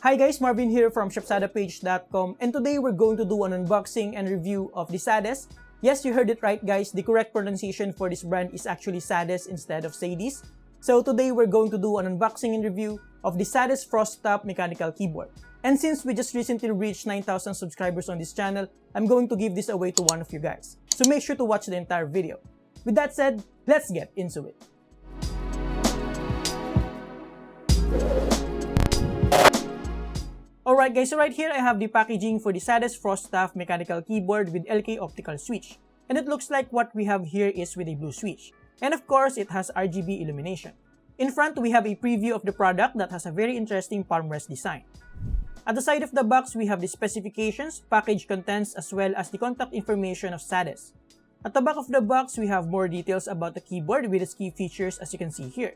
Hi guys, Marvin here from shopsadapage.com, and today we're going to do an unboxing and review of the Sades. Yes, you heard it right guys, the correct pronunciation for this brand is actually Sades instead of Sades. So today we're going to do an unboxing and review of the Sades Frost Top mechanical keyboard. And since we just recently reached 9,000 subscribers on this channel, I'm going to give this away to one of you guys. So make sure to watch the entire video. With that said, let's get into it. Alright guys, so right here I have the packaging for the Sades Frost Top mechanical keyboard with LK Optical Switch. And it looks like what we have here is with a blue switch. And of course, it has RGB illumination. In front, we have a preview of the product that has a very interesting palm rest design. At the side of the box, we have the specifications, package contents, as well as the contact information of Sades. At the back of the box, we have more details about the keyboard with its key features as you can see here.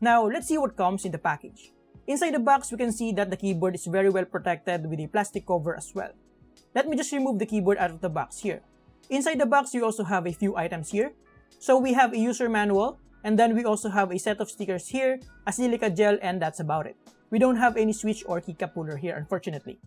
Now, let's see what comes in the package. Inside the box, we can see that the keyboard is very well protected with a plastic cover as well. Let me just remove the keyboard out of the box here. Inside the box, you also have a few items here. So we have a user manual, and then we also have a set of stickers here, a silica gel, and that's about it. We don't have any switch or keycap puller here, unfortunately.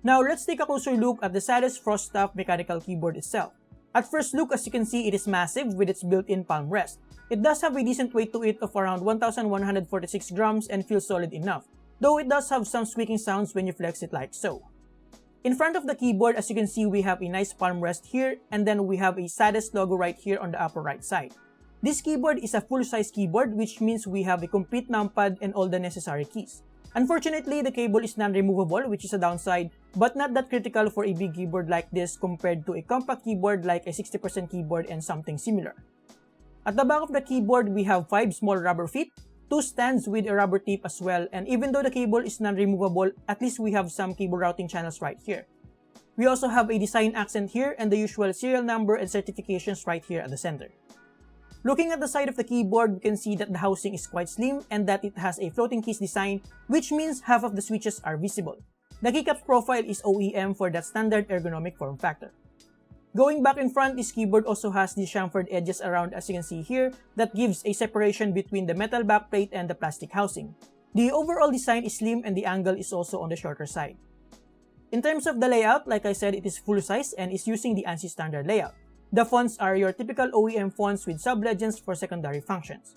Now, let's take a closer look at the Sades Frost Top mechanical keyboard itself. At first look, as you can see, it is massive with its built-in palm rest. It does have a decent weight to it of around 1,146 grams and feels solid enough, though it does have some squeaking sounds when you flex it like so. In front of the keyboard, as you can see, we have a nice palm rest here, and then we have a Sades logo right here on the upper right side. This keyboard is a full-size keyboard, which means we have a complete numpad and all the necessary keys. Unfortunately, the cable is non-removable, which is a downside, but not that critical for a big keyboard like this compared to a compact keyboard like a 60% keyboard and something similar. At the back of the keyboard, we have 5 small rubber feet, 2 stands with a rubber tip as well, and even though the cable is non-removable, at least we have some cable routing channels right here. We also have a design accent here and the usual serial number and certifications right here at the center. Looking at the side of the keyboard, we can see that the housing is quite slim and that it has a floating keys design, which means half of the switches are visible. The keycap's profile is OEM for that standard ergonomic form factor. Going back in front, this keyboard also has the chamfered edges around as you can see here that gives a separation between the metal backplate and the plastic housing. The overall design is slim and the angle is also on the shorter side. In terms of the layout, like I said, it is full size and is using the ANSI standard layout. The fonts are your typical OEM fonts with sub-legends for secondary functions.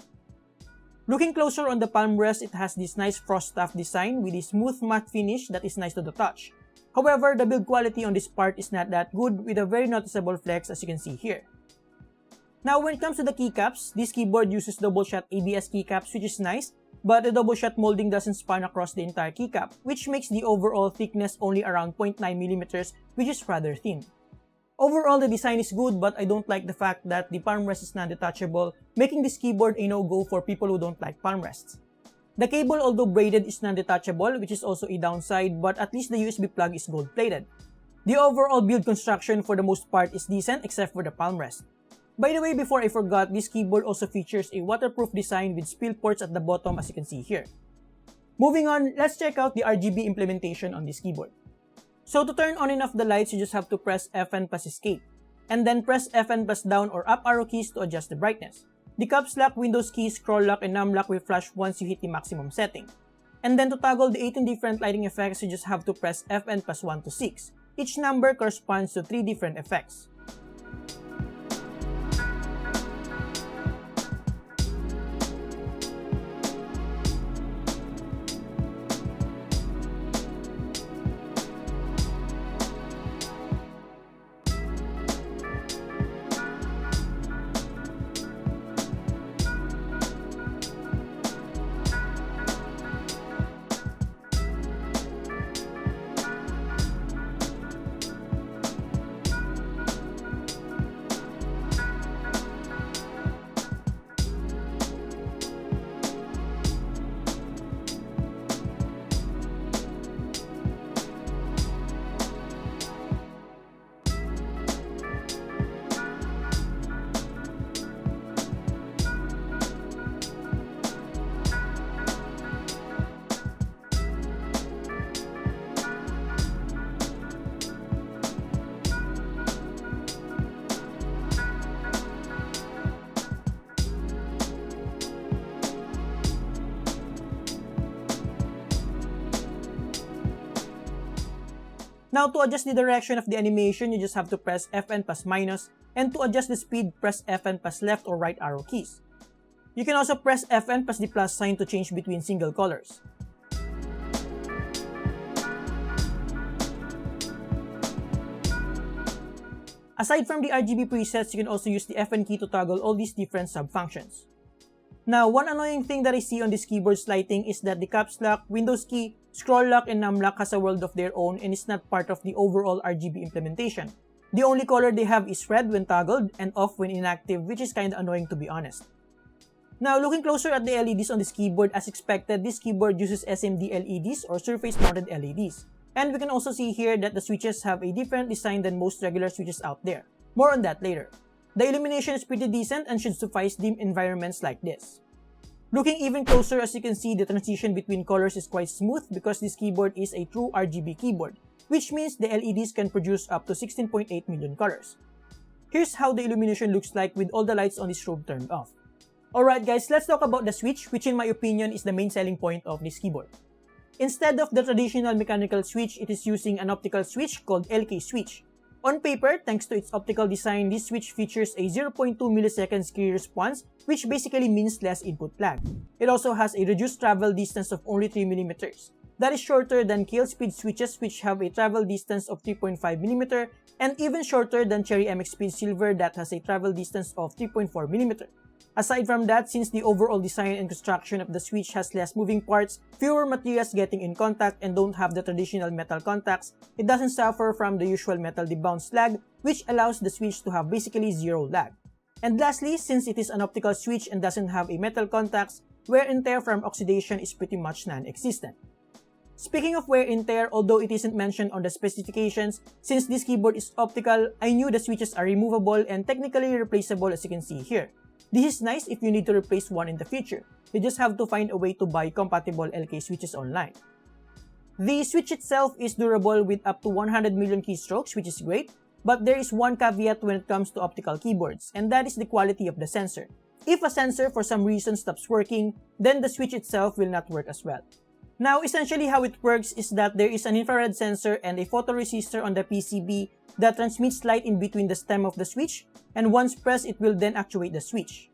Looking closer on the palm rest, it has this nice frost top design with a smooth matte finish that is nice to the touch. However, the build quality on this part is not that good with a very noticeable flex as you can see here. Now when it comes to the keycaps, this keyboard uses double-shot ABS keycaps which is nice, but the double-shot molding doesn't span across the entire keycap, which makes the overall thickness only around 0.9mm, which is rather thin. Overall, the design is good, but I don't like the fact that the palm rest is non-detachable, making this keyboard a no-go for people who don't like palm rests. The cable, although braided, is non-detachable, which is also a downside, but at least the USB plug is gold-plated. The overall build construction for the most part is decent except for the palm rest. By the way, before I forgot, this keyboard also features a waterproof design with spill ports at the bottom as you can see here. Moving on, let's check out the RGB implementation on this keyboard. So to turn on and off the lights, you just have to press FN plus escape, and then press FN plus down or up arrow keys to adjust the brightness. The caps lock, Windows key, scroll lock, and num lock will flash once you hit the maximum setting. And then to toggle the 18 different lighting effects, you just have to press FN plus 1 to 6. Each number corresponds to 3 different effects. Now to adjust the direction of the animation, you just have to press FN plus minus, and to adjust the speed, press FN plus left or right arrow keys. You can also press FN plus the plus sign to change between single colors. Aside from the RGB presets, you can also use the FN key to toggle all these different sub-functions. Now, one annoying thing that I see on this keyboard's lighting is that the caps lock, Windows key, scroll lock, and num lock has a world of their own and is not part of the overall RGB implementation. The only color they have is red when toggled and off when inactive, which is kinda annoying to be honest. Now, looking closer at the LEDs on this keyboard, as expected, this keyboard uses SMD LEDs or surface-mounted LEDs. And we can also see here that the switches have a different design than most regular switches out there. More on that later. The illumination is pretty decent and should suffice dim environments like this. Looking even closer, as you can see, the transition between colors is quite smooth because this keyboard is a true RGB keyboard, which means the LEDs can produce up to 16.8 million colors. Here's how the illumination looks like with all the lights on this room turned off. Alright guys, let's talk about the switch, which in my opinion is the main selling point of this keyboard. Instead of the traditional mechanical switch, it is using an optical switch called LK switch. On paper, thanks to its optical design, this switch features a 0.2 milliseconds key response, which basically means less input lag. It also has a reduced travel distance of only 3 mm. That is shorter than kill speed switches, which have a travel distance of 3.5 mm, and even shorter than Cherry MX Speed Silver that has a travel distance of 3.4 mm. Aside from that, since the overall design and construction of the switch has less moving parts, fewer materials getting in contact, and don't have the traditional metal contacts, it doesn't suffer from the usual metal debounce lag, which allows the switch to have basically zero lag. And lastly, since it is an optical switch and doesn't have a metal contacts, wear and tear from oxidation is pretty much non-existent. Speaking of wear and tear, although it isn't mentioned on the specifications, since this keyboard is optical, I knew the switches are removable and technically replaceable, as you can see here. This is nice if you need to replace one in the future. You just have to find a way to buy compatible LK switches online. The switch itself is durable with up to 100 million keystrokes, which is great, but there is one caveat when it comes to optical keyboards, and that is the quality of the sensor. If a sensor for some reason stops working, then the switch itself will not work as well. Now, essentially how it works is that there is an infrared sensor and a photoresistor on the PCB that transmits light in between the stem of the switch, and once pressed, it will then actuate the switch.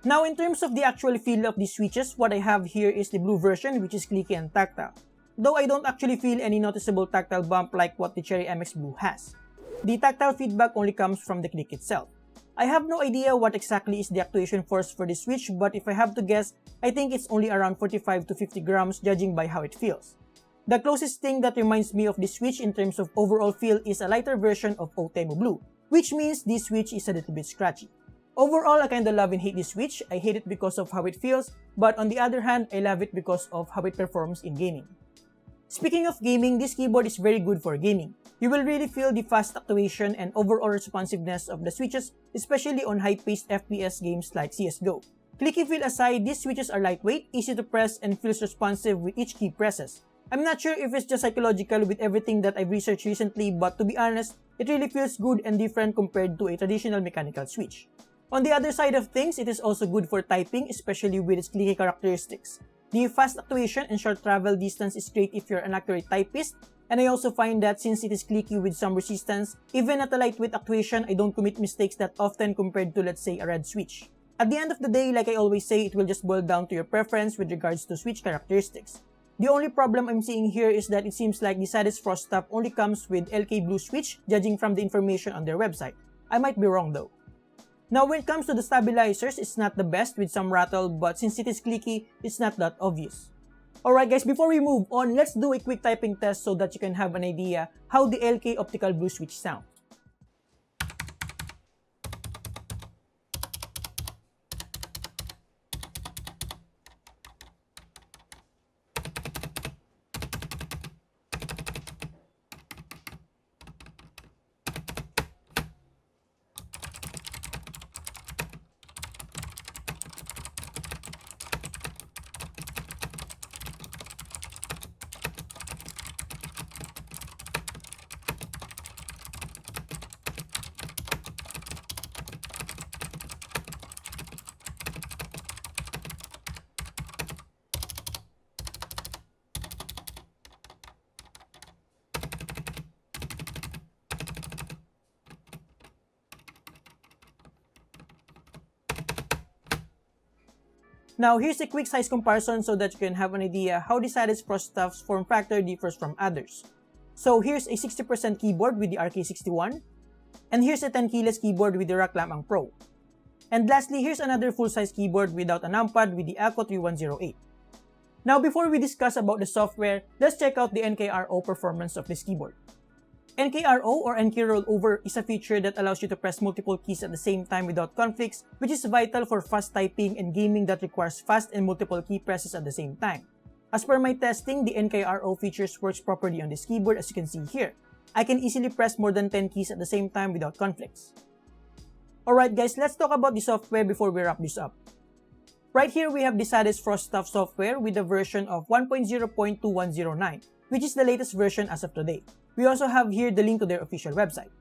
Now, in terms of the actual feel of these switches, what I have here is the blue version, which is clicky and tactile. Though I don't actually feel any noticeable tactile bump like what the Cherry MX Blue has. The tactile feedback only comes from the click itself. I have no idea what exactly is the actuation force for the switch, but if I have to guess, I think it's only around 45 to 50 grams judging by how it feels. The closest thing that reminds me of this switch in terms of overall feel is a lighter version of Otemo Blue, which means this switch is a little bit scratchy. Overall, I kinda love and hate this switch. I hate it because of how it feels, but on the other hand, I love it because of how it performs in gaming. Speaking of gaming, this keyboard is very good for gaming. You will really feel the fast actuation and overall responsiveness of the switches, especially on high-paced FPS games like CSGO. Clicky feel aside, these switches are lightweight, easy to press, and feels responsive with each key presses. I'm not sure if it's just psychological with everything that I've researched recently, but to be honest, it really feels good and different compared to a traditional mechanical switch. On the other side of things, it is also good for typing, especially with its clicky characteristics. The fast actuation and short travel distance is great if you're an accurate typist, and I also find that since it is clicky with some resistance, even at a lightweight actuation, I don't commit mistakes that often compared to, let's say, a red switch. At the end of the day, like I always say, it will just boil down to your preference with regards to switch characteristics. The only problem I'm seeing here is that it seems like the saddest frost stuff only comes with LK Blue switch, judging from the information on their website. I might be wrong though. Now, when it comes to the stabilizers, it's not the best with some rattle, but since it is clicky, it's not that obvious. Alright guys, before we move on, let's do a quick typing test so that you can have an idea how the LK Optical Blue switch sounds. Now, here's a quick size comparison so that you can have an idea how the Sadis Frost Staff's form factor differs from others. So here's a 60% keyboard with the RK61, and here's a 10 keyless keyboard with the ROC Lamang Pro. And lastly, here's another full-size keyboard without a numpad with the ACO 3108. Now, before we discuss about the software, let's check out the NKRO performance of this keyboard. NKRO or NK rollover is a feature that allows you to press multiple keys at the same time without conflicts, which is vital for fast typing and gaming that requires fast and multiple key presses at the same time. As per my testing, the NKRO features works properly on this keyboard as you can see here. I can easily press more than 10 keys at the same time without conflicts. Alright guys, let's talk about the software before we wrap this up. Right here we have the Sadis Frost Staff software with the version of 1.0.2109, which is the latest version as of today. We also have here the link to their official website.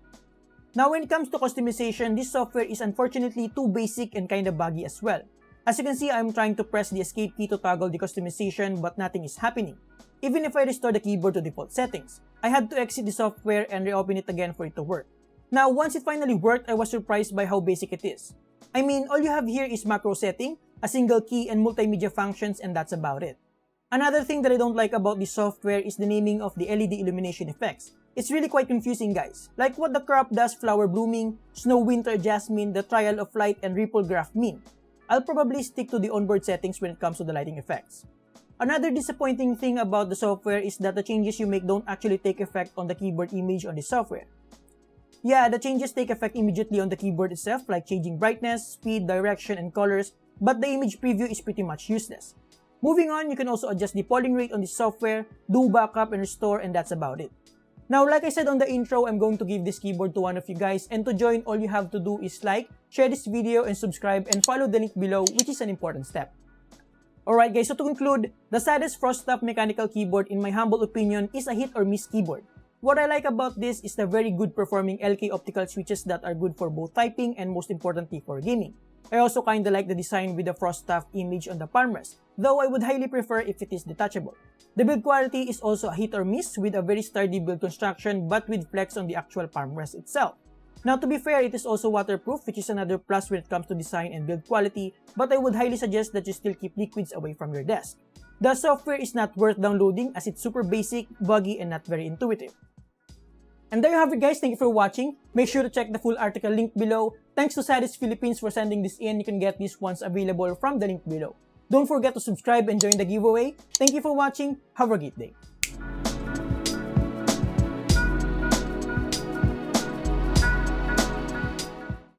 Now when it comes to customization, this software is unfortunately too basic and kinda buggy as well. As you can see, I'm trying to press the escape key to toggle the customization but nothing is happening. Even if I restore the keyboard to default settings, I had to exit the software and reopen it again for it to work. Now once it finally worked, I was surprised by how basic it is. I mean, all you have here is macro setting, a single key, and multimedia functions, and that's about it. Another thing that I don't like about this software is the naming of the LED illumination effects. It's really quite confusing guys. Like what the crop does flower blooming, snow winter jasmine, the trial of light, and ripple graph mean. I'll probably stick to the onboard settings when it comes to the lighting effects. Another disappointing thing about the software is that the changes you make don't actually take effect on the keyboard image on the software. Yeah, the changes take effect immediately on the keyboard itself, like changing brightness, speed, direction, and colors, but the image preview is pretty much useless. Moving on, you can also adjust the polling rate on the software, do backup and restore, and that's about it. Now, like I said on the intro, I'm going to give this keyboard to one of you guys, and to join, all you have to do is like, share this video, and subscribe, and follow the link below, which is an important step. Alright guys, so to conclude, the Sadis Frost Staff mechanical keyboard, in my humble opinion, is a hit or miss keyboard. What I like about this is the very good performing LK optical switches that are good for both typing and most importantly for gaming. I also kinda like the design with the Frost Staff image on the palm rest, though I would highly prefer if it is detachable. The build quality is also a hit or miss with a very sturdy build construction but with flex on the actual palm rest itself. Now to be fair, it is also waterproof, which is another plus when it comes to design and build quality, but I would highly suggest that you still keep liquids away from your desk. The software is not worth downloading as it's super basic, buggy, and not very intuitive. And there you have it guys, thank you for watching. Make sure to check the full article link below. Thanks to Sadis Philippines for sending this in. You can get these ones available from the link below. Don't forget to subscribe and join the giveaway. Thank you for watching. Have a great day.